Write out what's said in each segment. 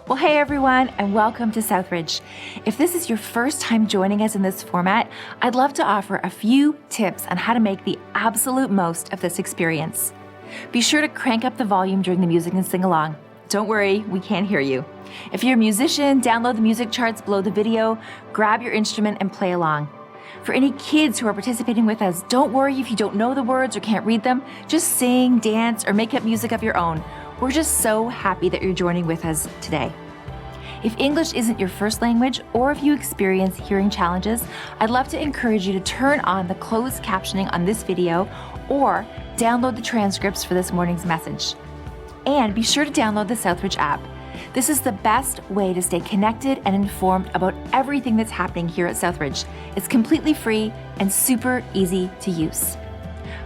Well, hey everyone, and welcome to Southridge. If this is your first time joining us in this format, I'd love to offer a few tips on how to make the absolute most of this experience. Be sure to crank up the volume during the music and sing along. Don't worry, we can't hear you. If you're a musician, download the music charts below the video, grab your instrument and play along. For any kids who are participating with us, don't worry if you don't know the words or can't read them. Just sing, dance, or make up music of your own. We're just so happy that you're joining with us today. If English isn't your first language, or if you experience hearing challenges, I'd love to encourage you to turn on the closed captioning on this video or download the transcripts for this morning's message. And be sure to download the Southridge app. This is the best way to stay connected and informed about everything that's happening here at Southridge. It's completely free and super easy to use.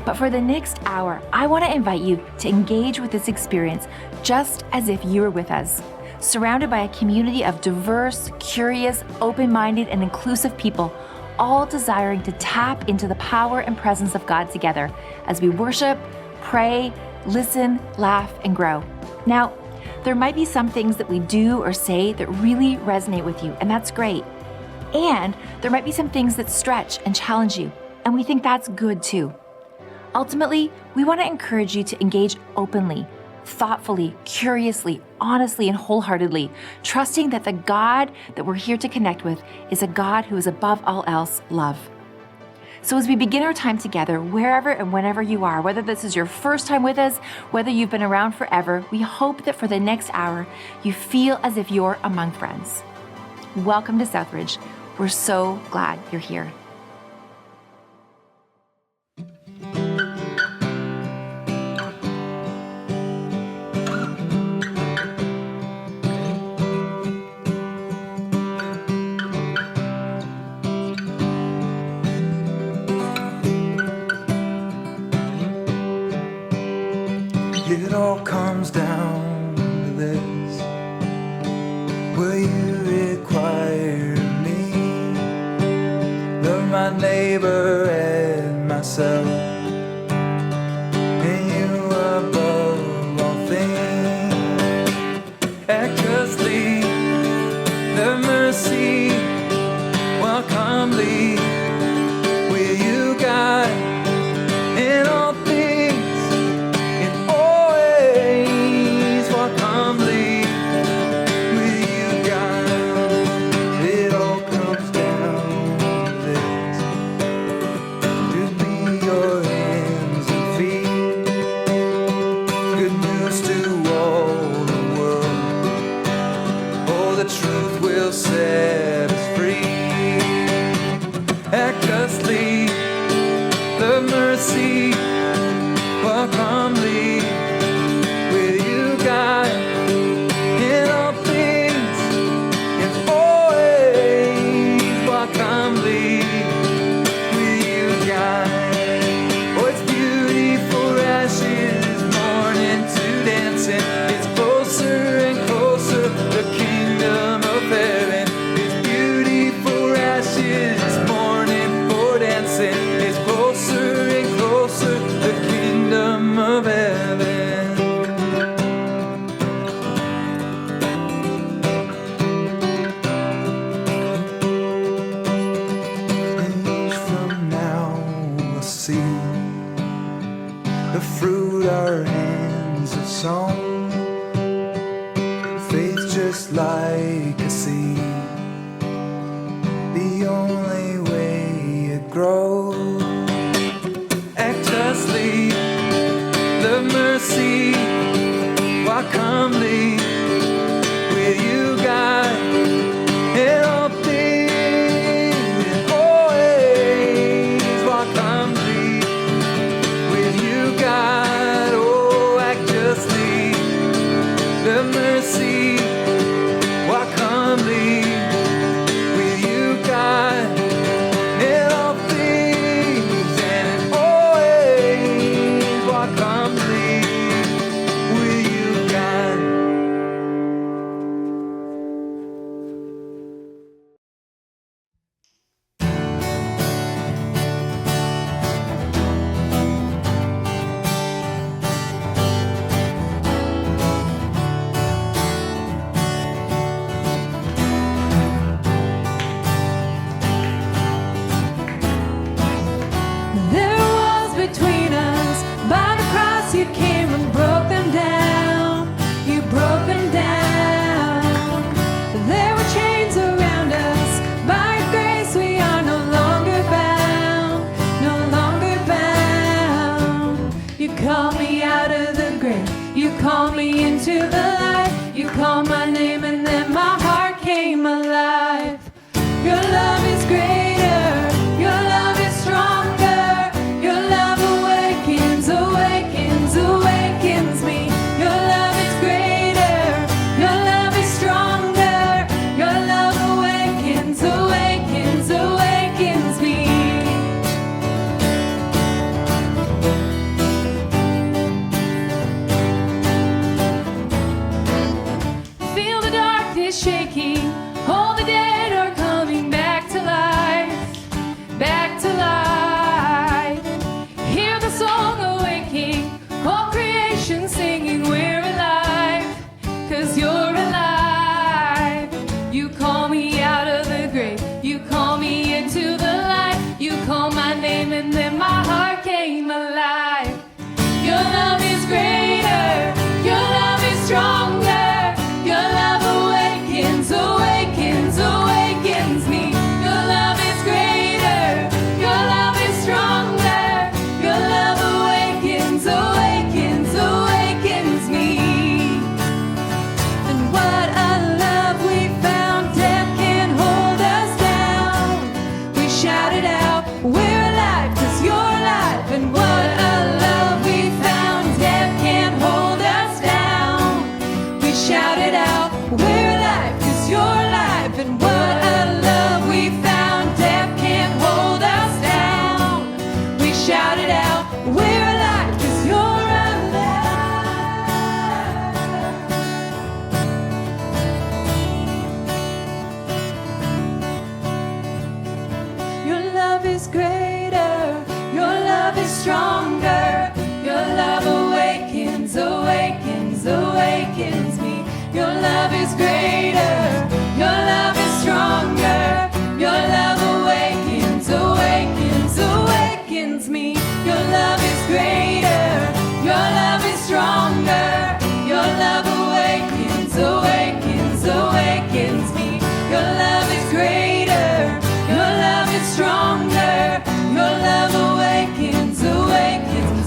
But for the next hour, I want to invite you to engage with this experience just as if you were with us, surrounded by a community of diverse, curious, open-minded, and inclusive people, all desiring to tap into the power and presence of God together as we worship, pray, listen, laugh, and grow. Now, there might be some things that we do or say that really resonate with you, and that's great. And there might be some things that stretch and challenge you, and we think that's good too. Ultimately, we want to encourage you to engage openly, thoughtfully, curiously, honestly, and wholeheartedly, trusting that the God that we're here to connect with is a God who is above all else love. So as we begin our time together, wherever and whenever you are, whether this is your first time with us, whether you've been around forever, we hope that for the next hour, you feel as if you're among friends. Welcome to Southridge. We're so glad you're here. It all comes down to this: will you require me? Love my neighbor and myself, and you above all things. Act justly, love mercy, walk humbly. Will you guide in all things? Set us free. Act justly, love mercy, walk humbly. Will you guide in all things and always walk humbly? Will you guide? Oh, it's beautiful ashes, morning to dancing. It's closer and closer, the kingdom of heaven. This morning for dancing is closer and closer, the kingdom of heaven. And each from now we'll see the fruit our hands have sown. Faith just like a seed, the only way it grows. Act justly, love mercy, walk humbly. Will you guide in all things and always walk humbly? Will you guide? Oh, act justly, love mercy, walk humbly. God in all things and always walk humbly. Will you guide? called my name and then my heart came alive. Your love is greater, your love is stronger. Your love awakens, awakens, awakens me. Your love is greater, your love is stronger. Your love awakens, awakens, awakens me. Feel the darkness shaking, all the dead are coming back to life, back to life. Hear the song awaking, all creation singing, we're alive, 'cause you're alive. You call me out of the grave, you call me into the light. You call my name and then my heart came alive. Your love is greater, your love is stronger. Your love awakens, awakens, awakens me. Your love is greater, your love is stronger. Your love awakens, awakens, awakens me. And what a love we found, death can't hold us down. We shout it out, we're alive 'cause you're alive. And what a love we found, death can't hold us down. We shout it out, we're alive 'cause you're alive. And what a love we found, death can't hold us down. We shout it out, we're alive 'cause you're alive. Your love is greater, your love is stronger. Your love awakens, awakens, awakens me. Your love is greater, your love is stronger. Your love awakens, awakens, awakens me. Your love is greater, your love is stronger. Your love awakens, awakens, awakens me. Your love is greater, your love is stronger. Your love awakens, awakens.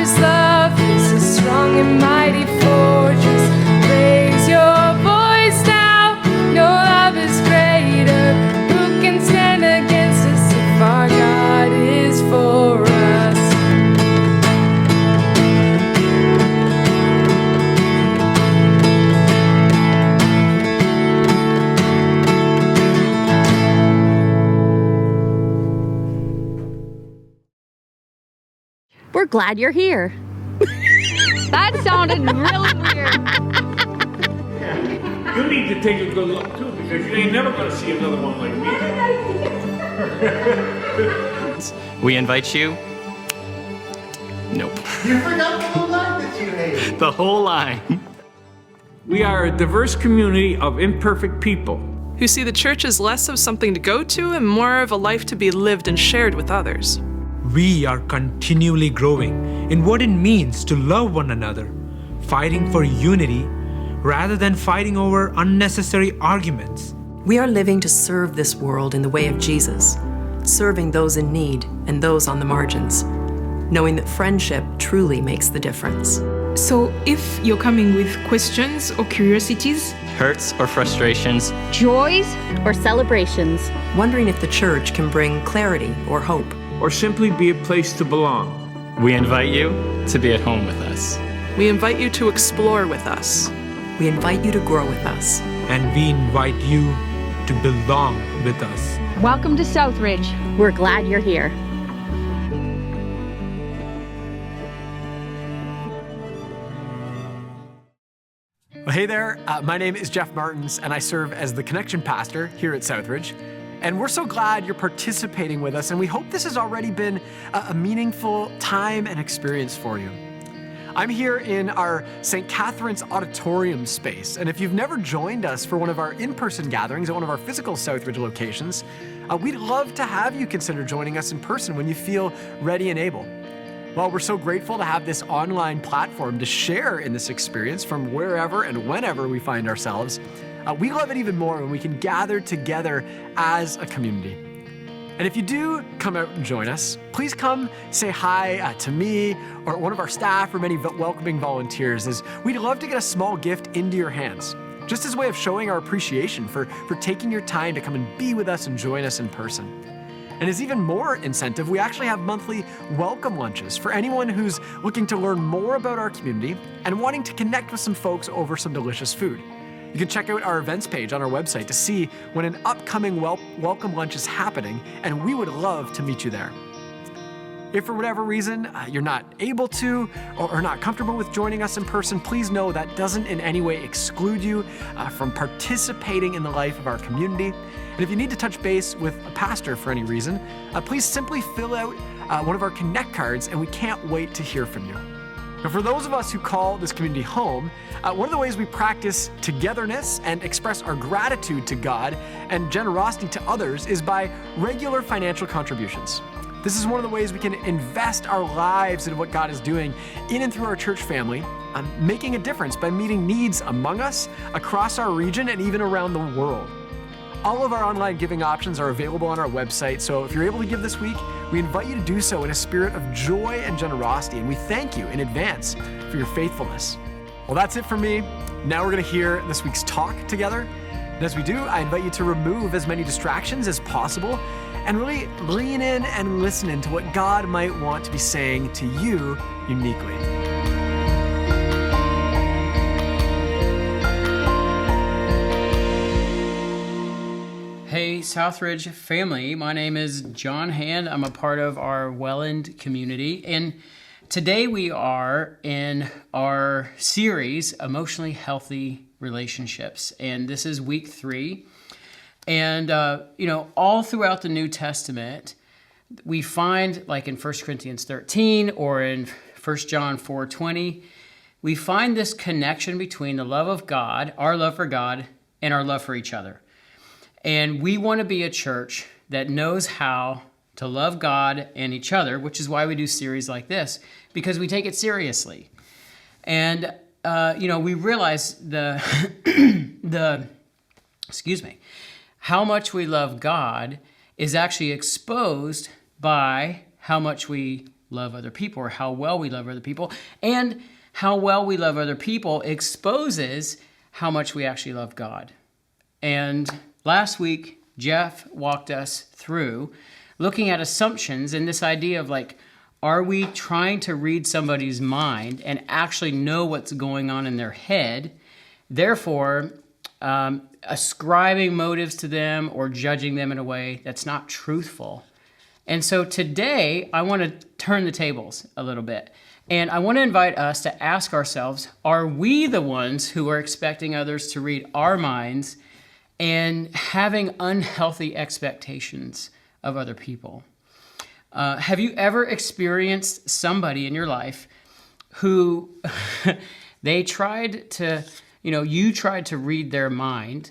His love is a strong and mighty fortress. Raise your voice now. No love is greater. Who can stand against us if our God is for us? We're glad you're here. That sounded really weird. You need to take a good look too, because you ain't never gonna see another one like me. We invite you. Nope. You forgot the whole line that you hated. The whole line. We are a diverse community of imperfect people. who see the church as less of something to go to and more of a life to be lived and shared with others. We are continually growing in what it means to love one another, fighting for unity rather than fighting over unnecessary arguments. We are living to serve this world in the way of Jesus, serving those in need and those on the margins, knowing that friendship truly makes the difference. So if you're coming with questions or curiosities, hurts or frustrations, joys or celebrations, wondering if the church can bring clarity or hope, or simply be a place to belong, we invite you to be at home with us. We invite you to explore with us. We invite you to grow with us. And we invite you to belong with us. Welcome to Southridge. We're glad you're here. Well, hey there, my name is Jeff Martins, and I serve as the Connection Pastor here at Southridge. And we're so glad you're participating with us, and we hope this has already been a meaningful time and experience for you. I'm here in our St. Catherine's Auditorium space, and if you've never joined us for one of our in-person gatherings at one of our physical Southridge locations, we'd love to have you consider joining us in person when you feel ready and able. Well, we're so grateful to have this online platform to share in this experience from wherever and whenever we find ourselves. We love it even more when we can gather together as a community. And if you do come out and join us, please come say hi to me or one of our staff or many welcoming volunteers, as we'd love to get a small gift into your hands, just as a way of showing our appreciation for taking your time to come and be with us and join us in person. And as even more incentive, we actually have monthly welcome lunches for anyone who's looking to learn more about our community and wanting to connect with some folks over some delicious food. You can check out our events page on our website to see when an upcoming welcome lunch is happening, and we would love to meet you there. If for whatever reason you're not able to or not comfortable with joining us in person, please know that doesn't in any way exclude you from participating in the life of our community. And if you need to touch base with a pastor for any reason, please simply fill out one of our Connect cards, and we can't wait to hear from you. Now, for those of us who call this community home, one of the ways we practice togetherness and express our gratitude to God and generosity to others is by regular financial contributions. This is one of the ways we can invest our lives in what God is doing in and through our church family, making a difference by meeting needs among us, across our region, and even around the world. All of our online giving options are available on our website, so if you're able to give this week, we invite you to do so in a spirit of joy and generosity, and we thank you in advance for your faithfulness. Well, that's it for me. Now we're going to hear this week's talk together. And as we do, I invite you to remove as many distractions as possible and really lean in and listen into what God might want to be saying to you uniquely. Hey Southridge family, my name is John Hand. I'm a part of our Welland community, and today we are in our series, Emotionally Healthy Relationships, and this is week 3. And all throughout the New Testament, we find, like in 1 Corinthians 13 or in 1 John 4:20, we find this connection between the love of God, our love for God, and our love for each other. And we want to be a church that knows how to love God and each other, which is why we do series like this, because we take it seriously. And, we realize how much we love God is actually exposed by how much we love other people, or how well we love other people. And how well we love other people exposes how much we actually love God. And last week, Jeff walked us through looking at assumptions and this idea of like, are we trying to read somebody's mind and actually know what's going on in their head, therefore ascribing motives to them or judging them in a way that's not truthful? And so today, I want to turn the tables a little bit. And I want to invite us to ask ourselves, are we the ones who are expecting others to read our minds and having unhealthy expectations of other people? Have you ever experienced somebody in your life who they tried to, you tried to read their mind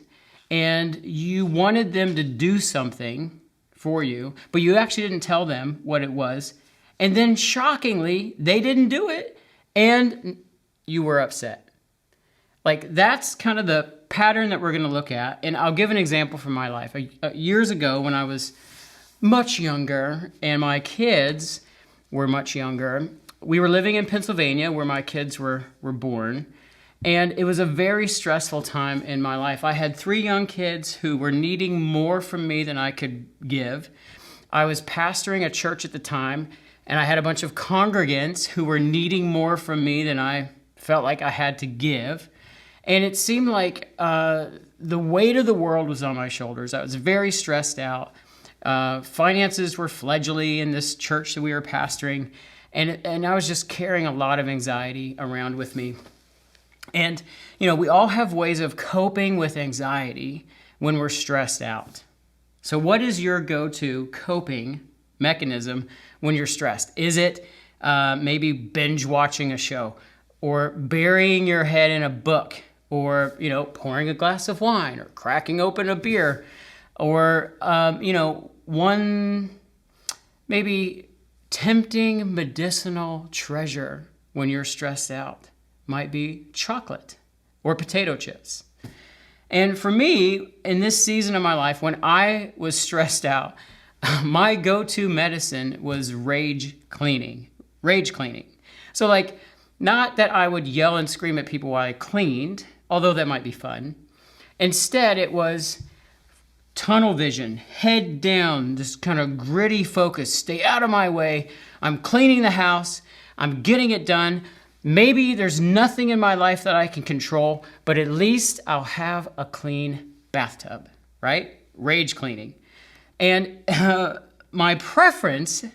and you wanted them to do something for you, but you actually didn't tell them what it was. And then shockingly, they didn't do it and you were upset. Like that's kind of the pattern that we're going to look at. And I'll give an example from my life. Years ago when I was much younger and my kids were much younger, we were living in Pennsylvania where my kids were born. And it was a very stressful time in my life. I had 3 young kids who were needing more from me than I could give. I was pastoring a church at the time, and I had a bunch of congregants who were needing more from me than I felt like I had to give. And it seemed like the weight of the world was on my shoulders. I was very stressed out. Finances were fledgling in this church that we were pastoring, and I was just carrying a lot of anxiety around with me. And, we all have ways of coping with anxiety when we're stressed out. So what is your go-to coping mechanism when you're stressed? Is it maybe binge watching a show, or burying your head in a book, or, pouring a glass of wine, or cracking open a beer, or, one maybe tempting medicinal treasure when you're stressed out might be chocolate or potato chips. And for me, in this season of my life, when I was stressed out, my go-to medicine was rage cleaning. So like, not that I would yell and scream at people while I cleaned, although that might be fun. Instead, it was tunnel vision, head down, this kind of gritty focus, stay out of my way. I'm cleaning the house, I'm getting it done. Maybe there's nothing in my life that I can control, but at least I'll have a clean bathtub, right? Rage cleaning. And my preference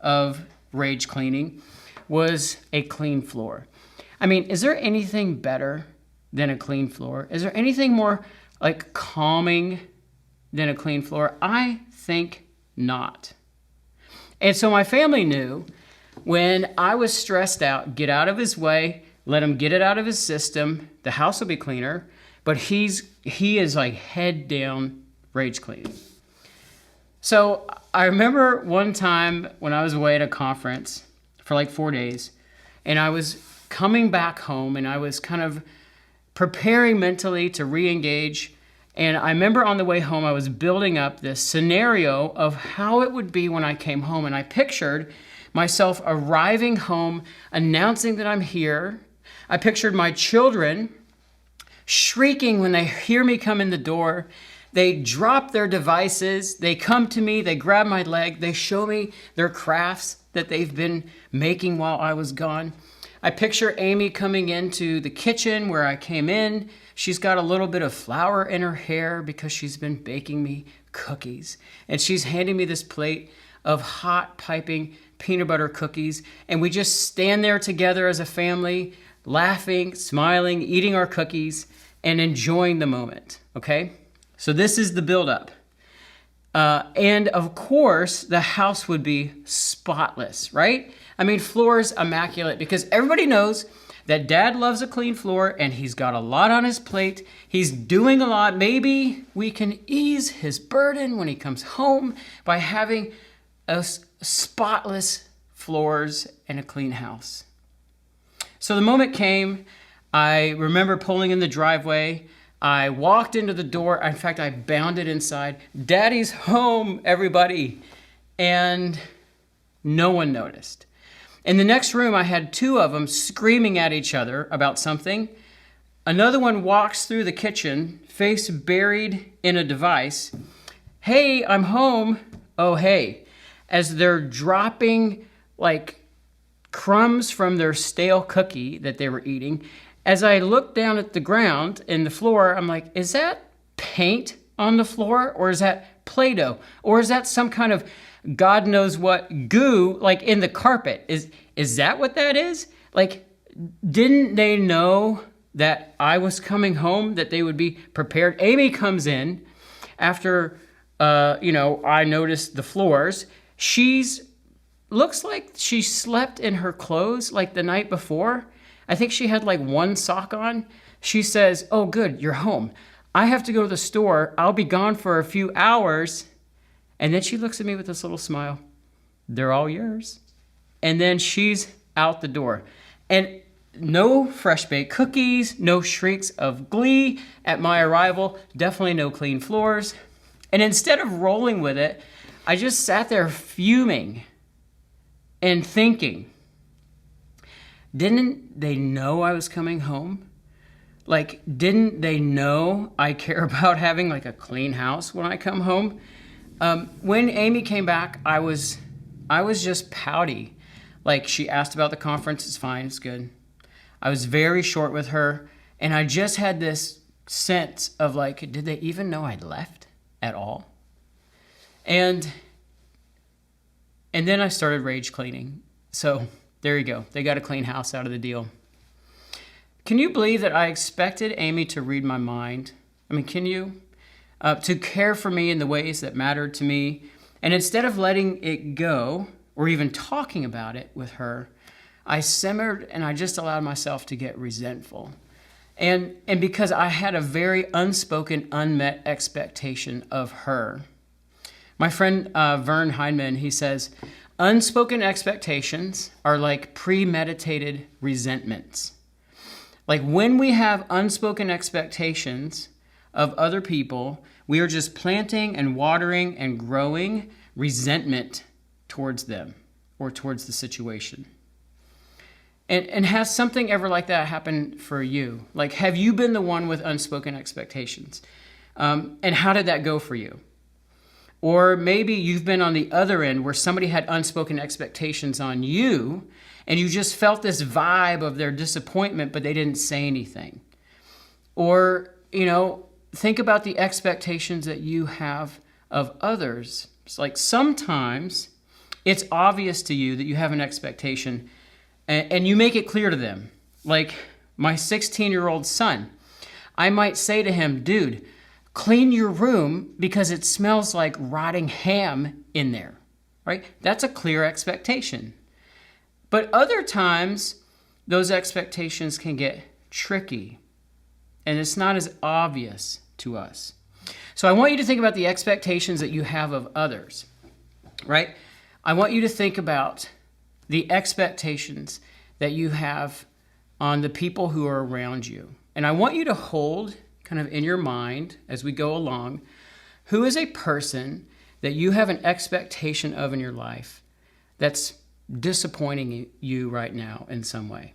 of rage cleaning was a clean floor. I mean, is there anything better than a clean floor? Is there anything more like calming than a clean floor? I think not. And so my family knew when I was stressed out, get out of his way, let him get it out of his system, the house will be cleaner, but he is like head down rage cleaning. So I remember one time when I was away at a conference for like 4 days, and I was coming back home and I was kind of preparing mentally to re-engage. And I remember on the way home, I was building up this scenario of how it would be when I came home. And I pictured myself arriving home, announcing that I'm here. I pictured my children shrieking when they hear me come in the door. They drop their devices. They come to me. They grab my leg. They show me their crafts that they've been making while I was gone. I picture Amy coming into the kitchen where I came in. She's got a little bit of flour in her hair because she's been baking me cookies. And she's handing me this plate of hot piping peanut butter cookies. And we just stand there together as a family, laughing, smiling, eating our cookies, and enjoying the moment, okay? So this is the buildup. And of course, the house would be spotless, right? I mean, floors immaculate, because everybody knows that dad loves a clean floor and he's got a lot on his plate. He's doing a lot. Maybe we can ease his burden when he comes home by having spotless floors and a clean house. So the moment came, I remember pulling in the driveway. I walked into the door. In fact, I bounded inside. Daddy's home, everybody. And no one noticed. In the next room, I had two of them screaming at each other about something. Another one walks through the kitchen, face buried in a device. Hey, I'm home. Oh, hey. As they're dropping like crumbs from their stale cookie that they were eating. As I look down at the ground and the floor, I'm like, is that paint on the floor? Or is that Play-Doh? Or is that some kind of God knows what goo like in the carpet? Is that what that is? Like, didn't they know that I was coming home, that they would be prepared? Amy comes in after, I noticed the floors. Looks like she slept in her clothes like the night before. I think she had like one sock on. She says, oh, good, you're home. I have to go to the store. I'll be gone for a few hours. And then she looks at me with this little smile. They're all yours. And then she's out the door. And no fresh baked cookies, no shrieks of glee at my arrival, definitely no clean floors. And instead of rolling with it, I just sat there fuming and thinking, didn't they know I was coming home? Like, didn't they know I care about having like a clean house when I come home? When Amy came back, I was just pouty. Like, she asked about the conference. It's fine. It's good. I was very short with her. And I just had this sense of like, did they even know I'd left at all? And then I started rage cleaning. So there you go. They got a clean house out of the deal. Can you believe that I expected Amy to read my mind? I mean, can you? To care for me in the ways that mattered to me. And instead of letting it go or even talking about it with her, I simmered and I just allowed myself to get resentful. And because I had a very unspoken, unmet expectation of her. My friend Vern Heinemann, he says, unspoken expectations are like premeditated resentments. Like when we have unspoken expectations of other people, we are just planting and watering and growing resentment towards them or towards the situation. And has something ever like that happened for you? Like, have you been the one with unspoken expectations? And how did that go for you? Or maybe you've been on the other end where somebody had unspoken expectations on you and you just felt this vibe of their disappointment, but they didn't say anything. Or, think about the expectations that you have of others. It's like sometimes it's obvious to you that you have an expectation and you make it clear to them. Like my 16-year-old son, I might say to him, dude, clean your room because it smells like rotting ham in there, right? That's a clear expectation. But other times, those expectations can get tricky and it's not as obvious to us. So I want you to think about the expectations that you have of others, right? I want you to think about the expectations that you have on the people who are around you. And I want you to hold kind of in your mind as we go along, who is a person that you have an expectation of in your life that's disappointing you right now in some way.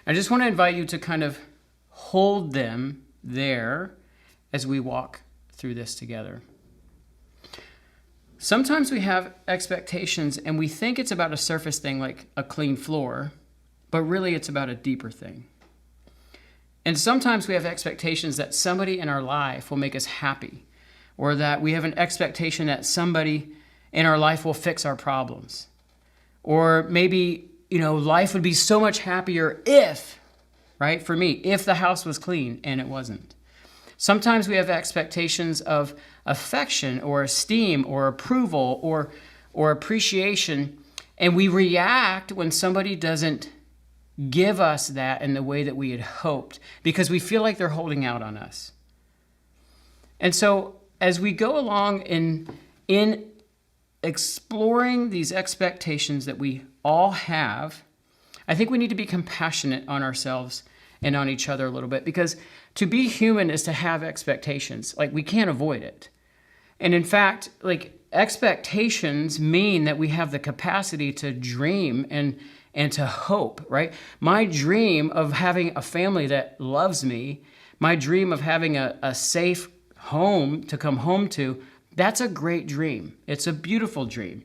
I just want to invite you to kind of hold them there as we walk through this together. Sometimes we have expectations and we think it's about a surface thing like a clean floor, but really it's about a deeper thing. And sometimes we have expectations that somebody in our life will make us happy, or that we have an expectation that somebody in our life will fix our problems. Or maybe, life would be so much happier if, right, for me, if the house was clean and it wasn't. Sometimes we have expectations of affection or esteem or approval or appreciation, and we react when somebody doesn't give us that in the way that we had hoped because we feel like they're holding out on us. And so as we go along in exploring these expectations that we all have, I think we need to be compassionate on ourselves and on each other a little bit, because to be human is to have expectations. Like, we can't avoid it. And in fact, like, expectations mean that we have the capacity to dream and to hope, right? My dream of having a family that loves me, my dream of having a safe home to come home to, that's a great dream. It's a beautiful dream.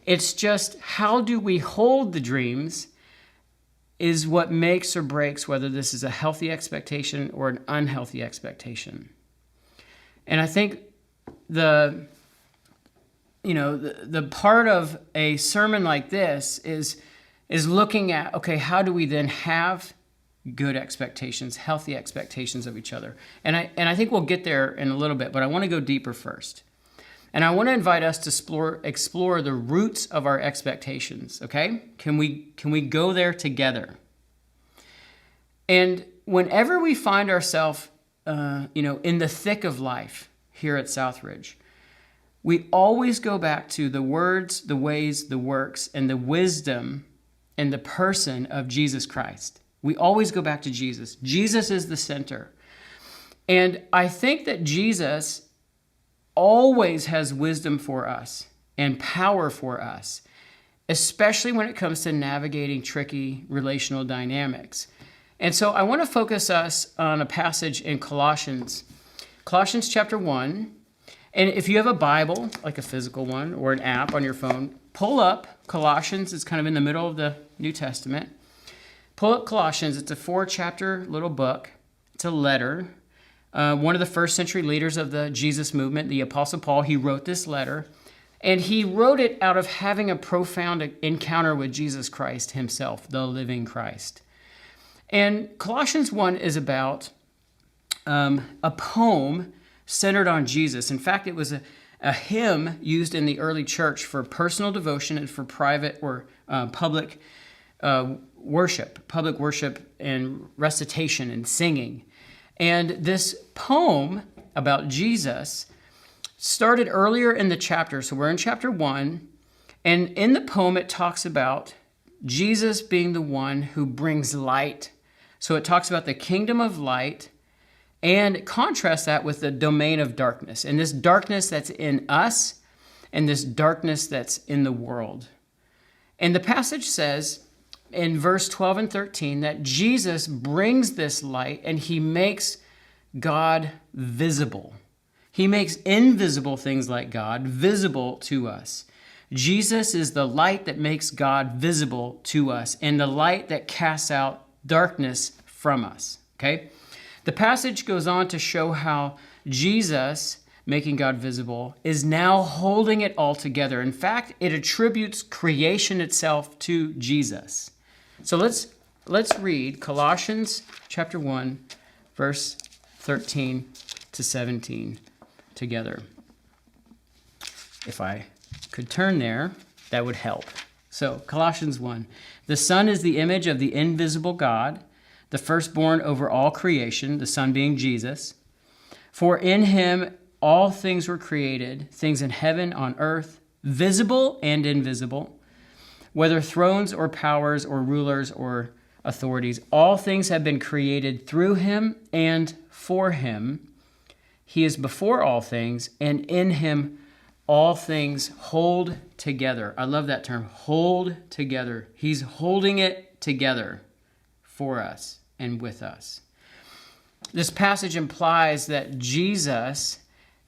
It's just how do we hold the dreams is what makes or breaks whether this is a healthy expectation or an unhealthy expectation. And I think the part of a sermon like this is looking at, okay, how do we then have good expectations, healthy expectations of each other? And I think we'll get there in a little bit, but I want to go deeper first. And I want to invite us to explore the roots of our expectations, okay? Can we go there together? And whenever we find ourselves, in the thick of life here at Southridge, we always go back to the words, the ways, the works, and the wisdom and the person of Jesus Christ. We always go back to Jesus. Jesus is the center. And I think that Jesus always has wisdom for us and power for us, especially when it comes to navigating tricky relational dynamics. And so I want to focus us on a passage in Colossians chapter 1. And if you have a Bible, like a physical one or an app on your phone, pull up Colossians. It's kind of in the middle of the New Testament. Pull up Colossians. It's a 4-chapter little book. It's a letter. One of the first century leaders of the Jesus movement, the Apostle Paul, he wrote this letter. And he wrote it out of having a profound encounter with Jesus Christ himself, the living Christ. And Colossians 1 is about a poem centered on Jesus. In fact, it was a hymn used in the early church for personal devotion and for private or public worship and recitation and singing. And this poem about Jesus started earlier in the chapter. So we're in chapter 1. And in the poem, it talks about Jesus being the one who brings light. So it talks about the kingdom of light and contrasts that with the domain of darkness. And this darkness that's in us and this darkness that's in the world. And the passage says in verse 12 and 13 that Jesus brings this light and he makes God visible. He makes invisible things like God visible to us. Jesus is the light that makes God visible to us and the light that casts out darkness from us, okay? The passage goes on to show how Jesus, making God visible, is now holding it all together. In fact, it attributes creation itself to Jesus. So let's read Colossians chapter 1, verse 13 to 17 together. If I could turn there, that would help. So Colossians 1, the Son is the image of the invisible God, the firstborn over all creation, the Son being Jesus. For in him all things were created, things in heaven, on earth, visible and invisible, whether thrones or powers or rulers or authorities. All things have been created through him and for him. He is before all things, and in him all things hold together. I love that term, hold together. He's holding it together for us and with us. This passage implies that Jesus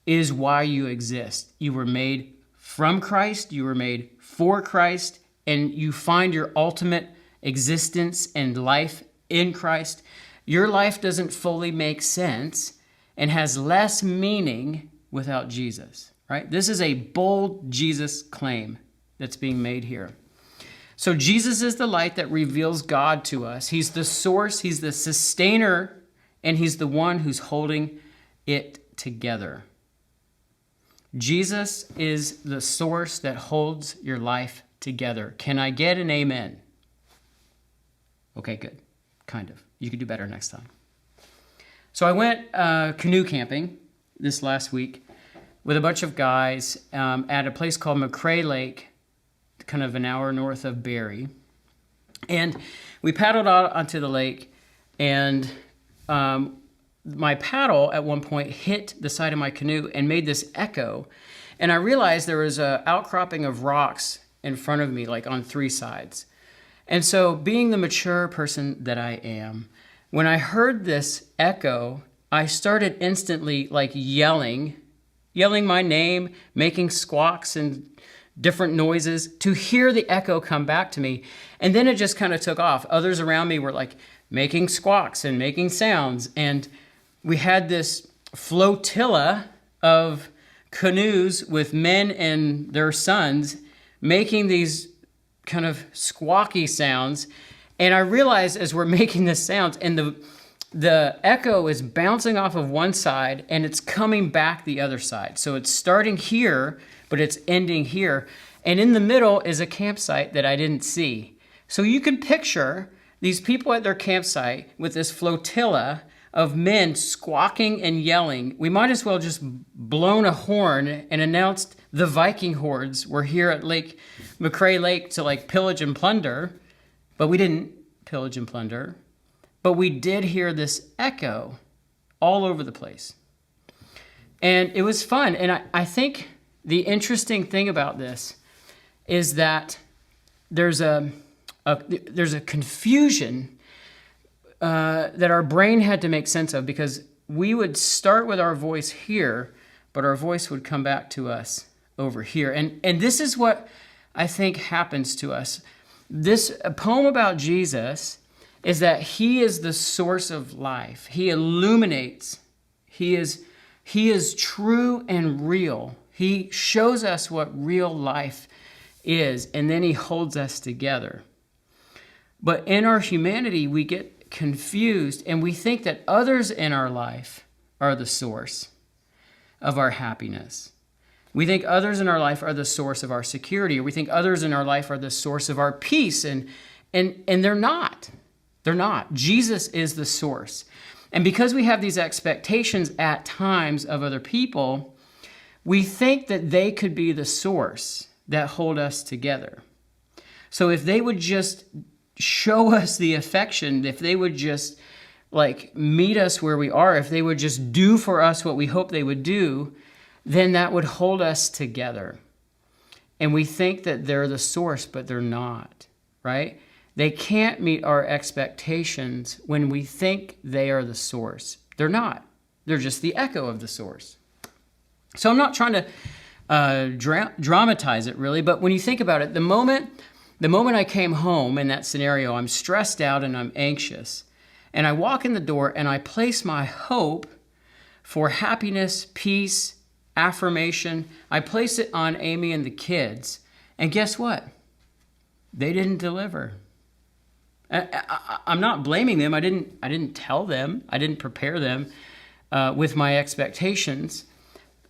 is why you exist. You were made from Christ, you were made for Christ, and you find your ultimate existence and life in Christ. Your life doesn't fully make sense and has less meaning without Jesus, right? This is a bold Jesus claim that's being made here. So Jesus is the light that reveals God to us. He's the source, he's the sustainer, and he's the one who's holding it together. Jesus is the source that holds your life together. Can I get an amen? Okay, good. Kind of. You could do better next time. So I went canoe camping this last week with a bunch of guys at a place called McCrae Lake, kind of an hour north of Barrie. And we paddled out onto the lake, and my paddle at one point hit the side of my canoe and made this echo. And I realized there was an outcropping of rocks in front of me, like on 3 sides. And so, being the mature person that I am, when I heard this echo, I started instantly like yelling my name, making squawks and different noises to hear the echo come back to me. And then it just kind of took off. Others around me were like making squawks and making sounds. And we had this flotilla of canoes with men and their sons making these kind of squawky sounds. And I realized as we're making this sounds, and the echo is bouncing off of one side and it's coming back the other side. So it's starting here, but it's ending here. And in the middle is a campsite that I didn't see. So you can picture these people at their campsite with this flotilla of men squawking and yelling. We might as well just blown a horn and announced the Viking hordes were here at McRae Lake to like pillage and plunder. But we didn't pillage and plunder. But we did hear this echo all over the place. And it was fun. And I think the interesting thing about this is that there's a confusion that our brain had to make sense of, because we would start with our voice here, but our voice would come back to us over here. And this is what I think happens to us. This poem about Jesus is that he is the source of life. He illuminates. He is true and real. He shows us what real life is, and then he holds us together. But in our humanity, we get confused, and we think that others in our life are the source of our happiness. We think others in our life are the source of our security, or we think others in our life are the source of our peace, and they're not. They're not. Jesus is the source. And because we have these expectations at times of other people, we think that they could be the source that hold us together. So if they would just show us the affection, if they would just like meet us where we are, if they would just do for us what we hope they would do, then that would hold us together. And we think that they're the source, but they're not, right? They can't meet our expectations when we think they are the source. They're not. They're just the echo of the source. So I'm not trying to dramatize it really, but when you think about it, the moment I came home in that scenario, I'm stressed out and I'm anxious. And I walk in the door and I place my hope for happiness, peace, affirmation. I place it on Amy and the kids. And guess what? They didn't deliver. I'm not blaming them. I didn't tell them. I didn't prepare them with my expectations.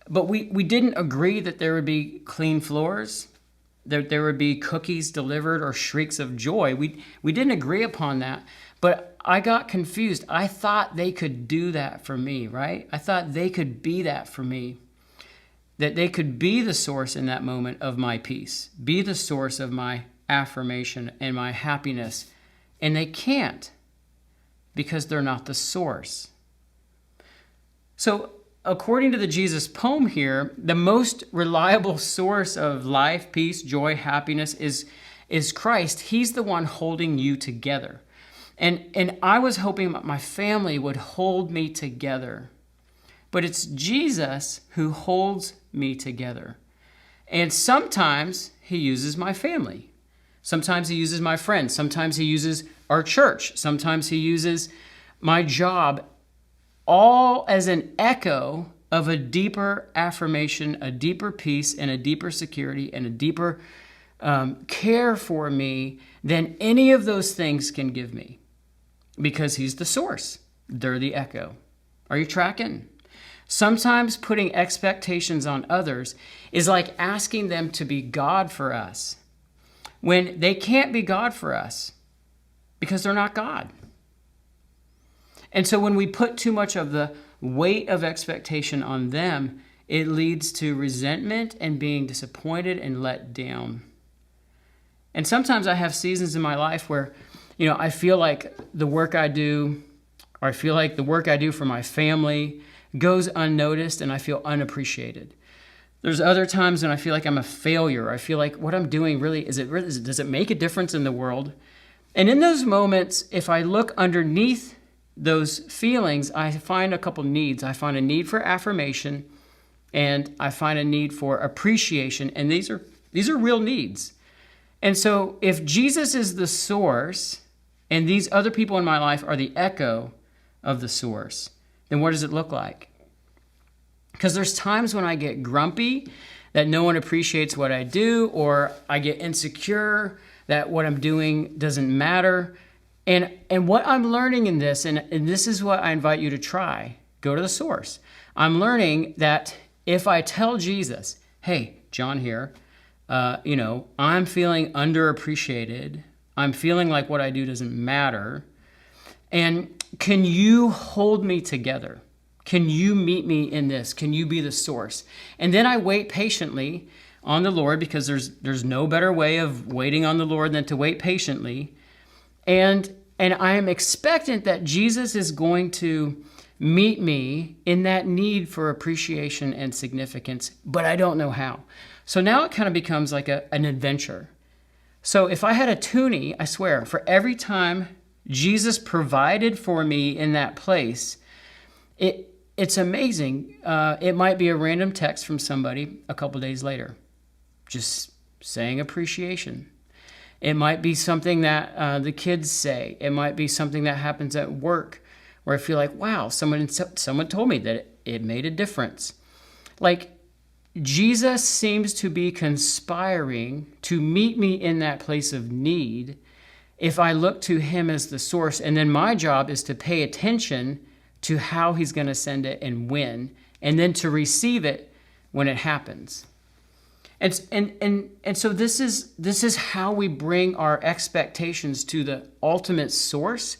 But we didn't agree that there would be clean floors, that there would be cookies delivered or shrieks of joy. We didn't agree upon that. But I got confused. I thought they could do that for me, right? I thought they could be that for me. That they could be the source in that moment of my peace, be the source of my affirmation and my happiness. And they can't, because they're not the source. So according to the Jesus poem here, the most reliable source of life, peace, joy, happiness is Christ. He's the one holding you together. And I was hoping my family would hold me together. But it's Jesus who holds me together. And sometimes he uses my family. Sometimes he uses my friends. Sometimes he uses our church. Sometimes he uses my job, all as an echo of a deeper affirmation, a deeper peace, and a deeper security, and a deeper care for me than any of those things can give me. Because he's the source. They're the echo. Are you tracking? Sometimes putting expectations on others is like asking them to be God for us, when they can't be God for us because they're not God. And so when we put too much of the weight of expectation on them, it leads to resentment and being disappointed and let down. And sometimes I have seasons in my life where, I feel like the work I do, or I feel like the work I do for my family goes unnoticed and I feel unappreciated. There's other times when I feel like I'm a failure. I feel like what I'm doing really, does it make a difference in the world? And in those moments, if I look underneath those feelings, I find a couple needs. I find a need for affirmation, and I find a need for appreciation. And these are real needs. And so if Jesus is the source and these other people in my life are the echo of the source, then what does it look like? Because there's times when I get grumpy that no one appreciates what I do, or I get insecure that what I'm doing doesn't matter. And what I'm learning in this, and this is what I invite you to try, go to the source. I'm learning that if I tell Jesus, hey, John here, I'm feeling underappreciated. I'm feeling like what I do doesn't matter. And can you hold me together? Can you meet me in this? Can you be the source? And then I wait patiently on the Lord, because there's no better way of waiting on the Lord than to wait patiently. And I am expectant that Jesus is going to meet me in that need for appreciation and significance, but I don't know how. So now it kind of becomes like an adventure. So if I had a toonie, I swear, for every time Jesus provided for me in that place, it's amazing. It might be a random text from somebody a couple days later, just saying appreciation. It might be something that the kids say. It might be something that happens at work where I feel like, wow, someone told me that it made a difference. Like, Jesus seems to be conspiring to meet me in that place of need if I look to him as the source. And then my job is to pay attention to how he's going to send it and when, and then to receive it when it happens. And so this is how we bring our expectations to the ultimate source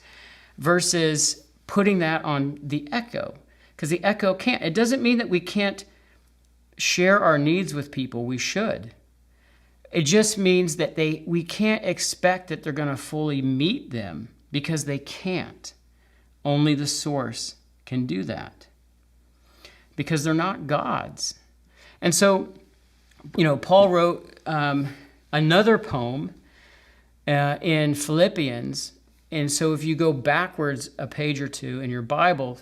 versus putting that on the echo. Because the echo can't. It doesn't mean that we can't share our needs with people. We should. It just means that we can't expect that they're going to fully meet them, because they can't. Only the source can do that, because they're not gods. And so, Paul wrote another poem in Philippians. And so if you go backwards a page or two in your Bible,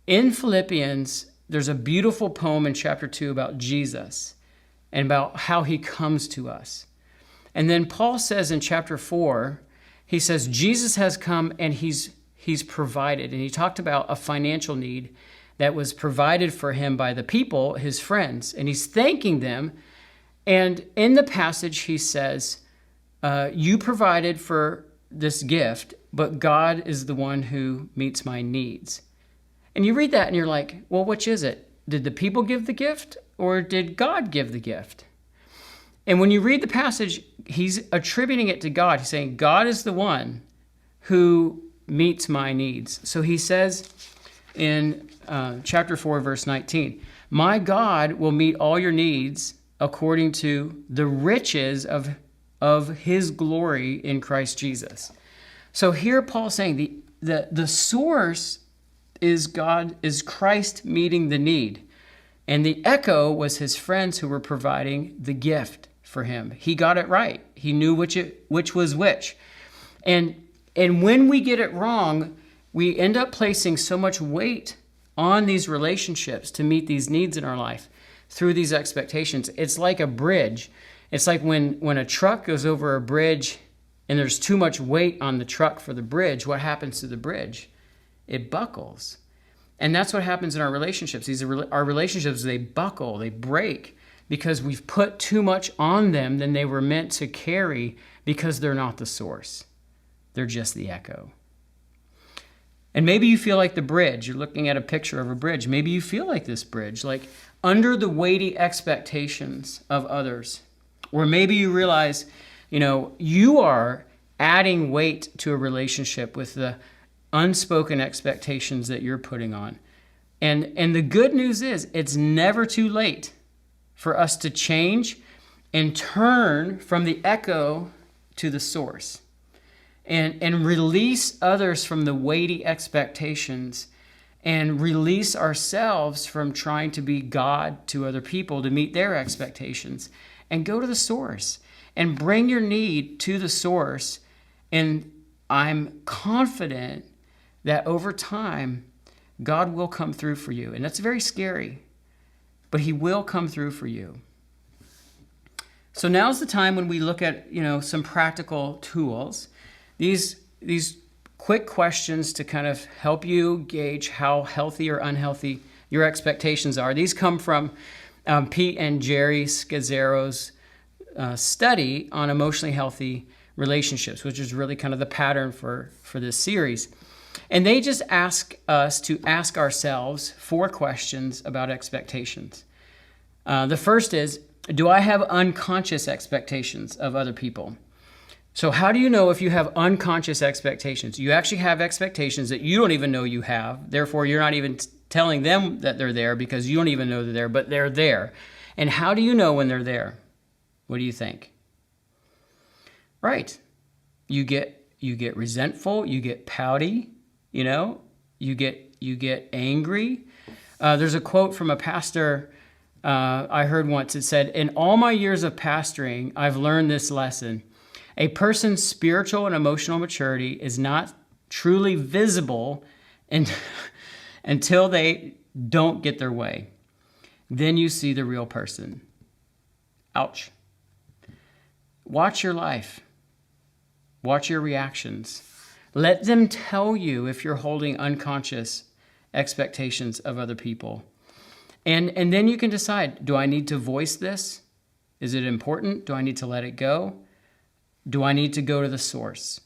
in Philippians, there's a beautiful poem in chapter 2 about Jesus and about how he comes to us. And then Paul says in chapter 4, he says, Jesus has come and he's provided. And he talked about a financial need that was provided for him by the people, his friends, and he's thanking them. And in the passage, he says, you provided for this gift, but God is the one who meets my needs. And you read that and you're like, well, which is it? Did the people give the gift, or did God give the gift? And when you read the passage, he's attributing it to God. He's saying, God is the one who meets my needs. So he says in chapter 4, verse 19, my God will meet all your needs according to the riches of his glory in Christ Jesus. So here Paul's saying the source is God, is Christ meeting the need. And the echo was his friends who were providing the gift for him. He got it right. He knew which was which. And when we get it wrong, we end up placing so much weight on these relationships to meet these needs in our life through these expectations. It's like a bridge. It's like when a truck goes over a bridge and there's too much weight on the truck for the bridge, what happens to the bridge? It buckles. And that's what happens in our relationships. Our relationships, they buckle, they break, because we've put too much on them than they were meant to carry, because they're not the source. They're just the echo. And maybe you feel like the bridge. You're looking at a picture of a bridge. Maybe you feel like this bridge, like under the weighty expectations of others. Or maybe you realize, you are adding weight to a relationship with the unspoken expectations that you're putting on. And the good news is, it's never too late for us to change and turn from the echo to the source. And release others from the weighty expectations and release ourselves from trying to be God to other people to meet their expectations, and go to the source and bring your need to the source. And I'm confident that over time, God will come through for you. And that's very scary, but he will come through for you. So now's the time when we look at, some practical tools. These quick questions to kind of help you gauge how healthy or unhealthy your expectations are. These come from Pete and Jerry Scazzero's study on emotionally healthy relationships, which is really kind of the pattern for this series. And they just ask us to ask ourselves 4 questions about expectations. The first is, do I have unconscious expectations of other people? So how do you know if you have unconscious expectations? You actually have expectations that you don't even know you have. Therefore, you're not even telling them that they're there because you don't even know they're there, but they're there. And how do you know when they're there? What do you think? Right. You get resentful, you get pouty, you get angry. There's a quote from a pastor I heard once. It said, "In all my years of pastoring, I've learned this lesson. A person's spiritual and emotional maturity is not truly visible until they don't get their way. Then you see the real person." Ouch. Watch your life. Watch your reactions. Let them tell you if you're holding unconscious expectations of other people. And then you can decide, do I need to voice this? Is it important? Do I need to let it go? Do I need to go to the source?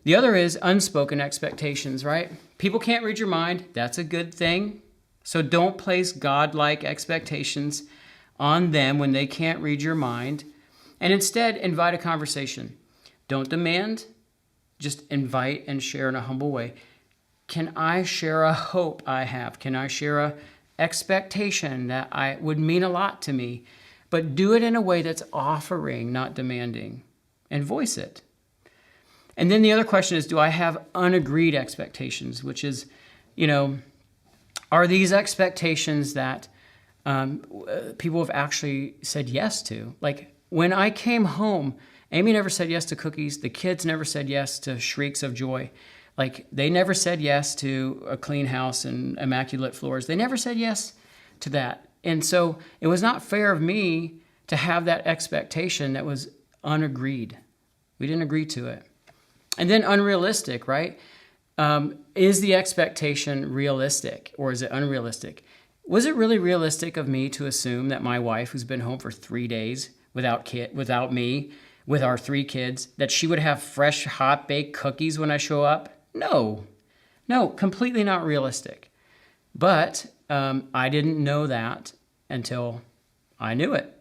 The other is unspoken expectations, right? People can't read your mind. That's a good thing. So don't place God-like expectations on them when they can't read your mind. And instead, invite a conversation. Don't demand, just invite and share in a humble way. Can I share a hope I have? Can I share a expectation that would mean a lot to me? But do it in a way that's offering, not demanding, and voice it. And then the other question is, do I have unagreed expectations, which is, are these expectations that people have actually said yes to? Like when I came home, Amy never said yes to cookies. The kids never said yes to shrieks of joy. Like they never said yes to a clean house and immaculate floors. They never said yes to that. And so it was not fair of me to have that expectation that was unagreed. We didn't agree to it. And then unrealistic, right? Is the expectation realistic or is it unrealistic? Was it really realistic of me to assume that my wife, who's been home for 3 days without me, with our 3 kids, that she would have fresh, hot-baked cookies when I show up? No, completely not realistic. But I didn't know that until I knew it.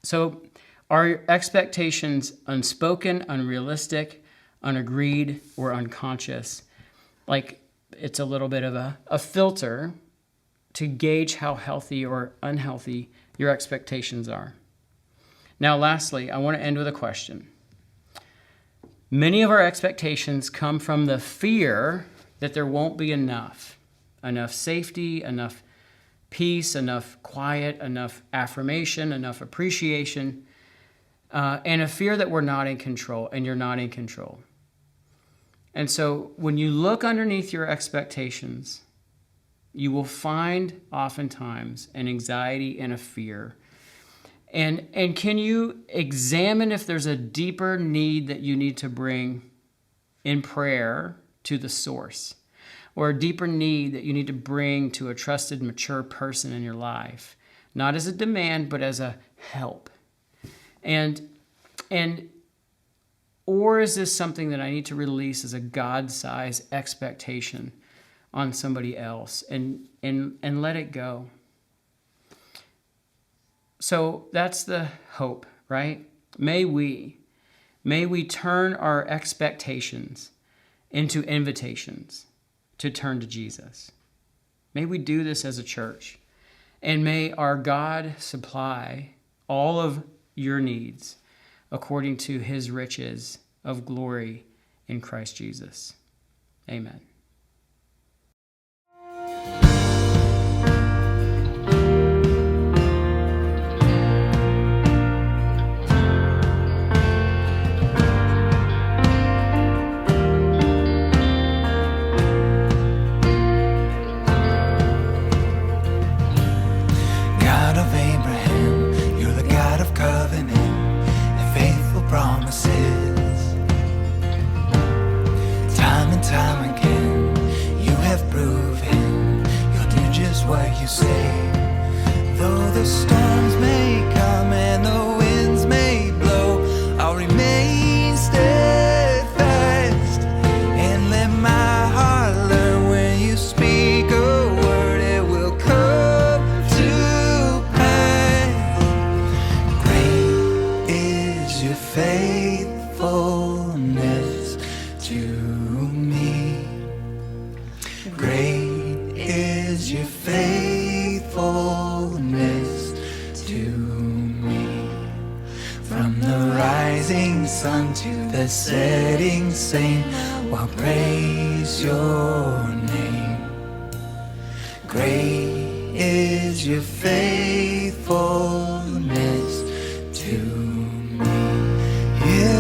So are expectations unspoken, unrealistic, unagreed, or unconscious? Like it's a little bit of a filter to gauge how healthy or unhealthy your expectations are. Now, lastly, I want to end with a question. Many of our expectations come from the fear that there won't be enough safety, enough peace, enough quiet, enough affirmation, enough appreciation, and a fear that we're not in control and you're not in control. And so when you look underneath your expectations, you will find oftentimes an anxiety and a fear. And can you examine if there's a deeper need that you need to bring in prayer to the source, or a deeper need that you need to bring to a trusted, mature person in your life, not as a demand, but as a help? Or is this something that I need to release as a God-sized expectation on somebody else and let it go? So that's the hope, right? May we turn our expectations into invitations to turn to Jesus. May we do this as a church. And may our God supply all of your needs according to his riches of glory in Christ Jesus. Amen. you say, though the storms may come and the winds may blow, I'll remain steadfast and let my heart learn when you speak a word, it will come to pass. Great is your faithfulness to me. Great is your faithfulness to me. From the rising sun to the setting sun, I'll praise your name. Great is your faithfulness to me. Yeah.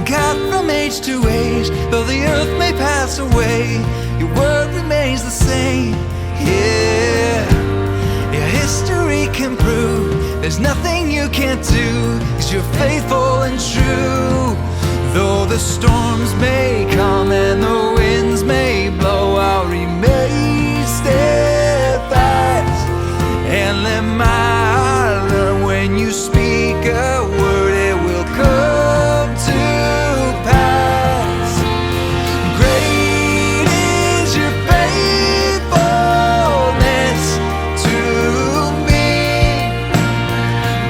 God, from age to age, though the earth may pass away, your word remains the same. Yeah, your history can prove there's nothing you can't do, 'cause you're faithful and true. Though the storms may come and the winds may blow, I'll remain steadfast and let my heart learn when you speak a word, it will come to pass. Great is your faithfulness to me.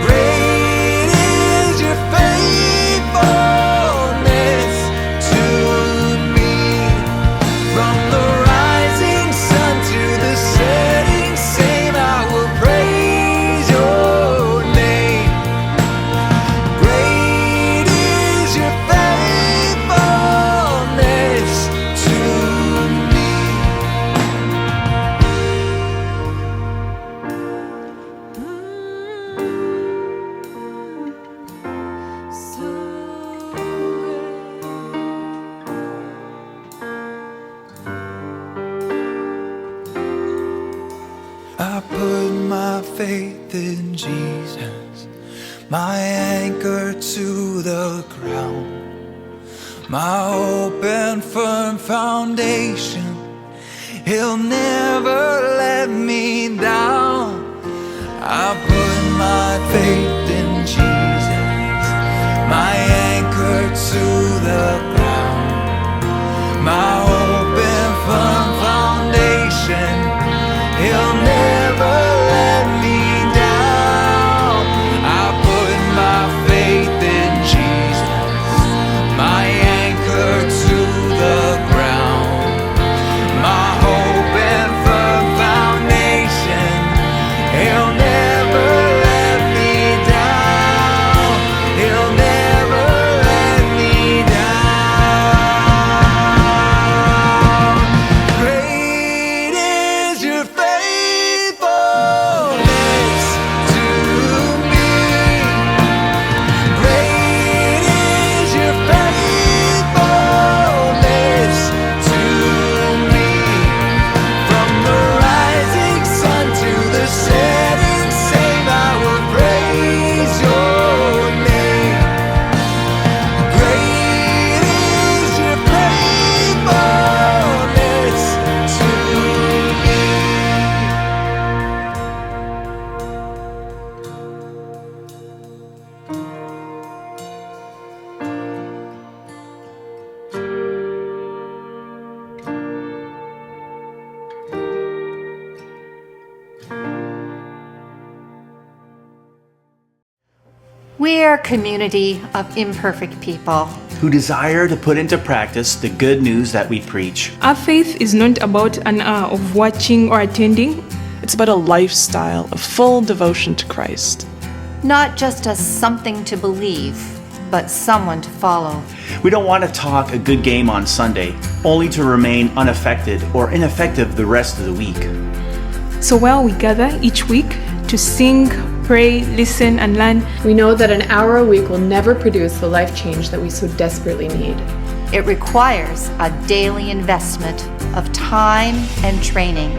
Great is your faithfulness to me. From the rising sun to the setting sun, I will praise your name. Great is your faithfulness to me. I put my faith in Jesus, my anchor to the ground, my hope and firm foundation. He'll never let me down. I put my faith in Jesus, my anchor to the ground, my hope and firm foundation. He'll never let me down. I put my faith in Jesus, my anchor to the ground, my hope and firm foundation. He'll never let me down. He'll never let me down. Great is your faithfulness to me. Great is your faithfulness to me. From the rising sun to the setting sun, I will praise your name. Great is your faithfulness to me. We're a community of imperfect people who desire to put into practice the good news that we preach. Our faith is not about an hour of watching or attending. It's about a lifestyle of full devotion to Christ. not just as something to believe, but someone to follow. We don't want to talk a good game on Sunday, only to remain unaffected or ineffective the rest of the week. So while we gather each week to sing, pray, listen, and learn, we know that an hour a week will never produce the life change that we so desperately need. It requires a daily investment of time and training.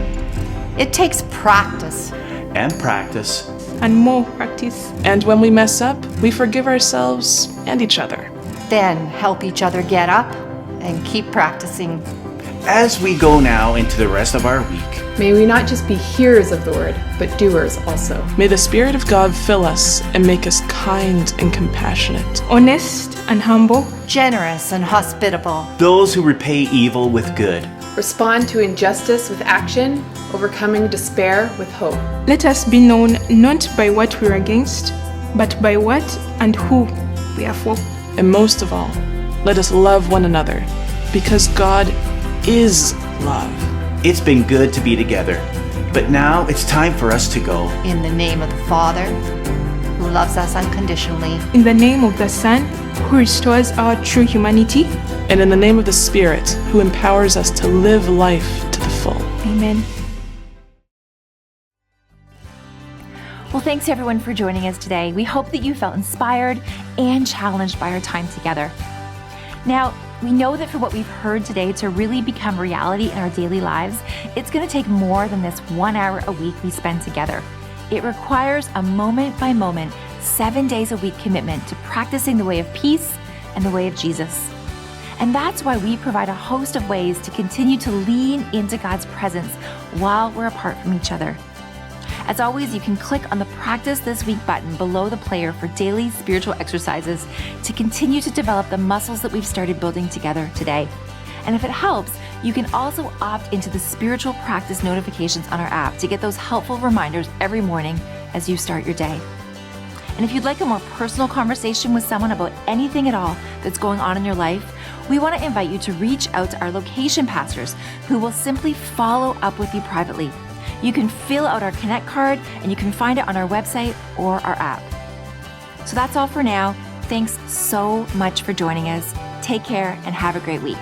It takes practice. And practice. And more practice. And when we mess up, we forgive ourselves and each other. Then help each other get up and keep practicing. As we go now into the rest of our week, may we not just be hearers of the word, but doers also. May the Spirit of God fill us and make us kind and compassionate, honest and humble, generous and hospitable, those who repay evil with good, respond to injustice with action, overcoming despair with hope. Let us be known not by what we're against, but by what and who we are for. And most of all, let us love one another, because God is love. It's been good to be together, but now it's time for us to go. In the name of the Father, who loves us unconditionally. In the name of the Son, who restores our true humanity. And in the name of the Spirit, who empowers us to live life to the full. Amen. Well, thanks everyone for joining us today. We hope that you felt inspired and challenged by our time together. Now, we know that for what we've heard today to really become reality in our daily lives, it's going to take more than this 1 hour a week we spend together. It requires a moment-by-moment, 7 days a week commitment to practicing the way of peace and the way of Jesus. And that's why we provide a host of ways to continue to lean into God's presence while we're apart from each other. As always, you can click on the Practice This Week button below the player for daily spiritual exercises to continue to develop the muscles that we've started building together today. And if it helps, you can also opt into the spiritual practice notifications on our app to get those helpful reminders every morning as you start your day. And if you'd like a more personal conversation with someone about anything at all that's going on in your life, we want to invite you to reach out to our location pastors who will simply follow up with you privately. You can fill out our Connect card and you can find it on our website or our app. So that's all for now. Thanks so much for joining us. Take care and have a great week.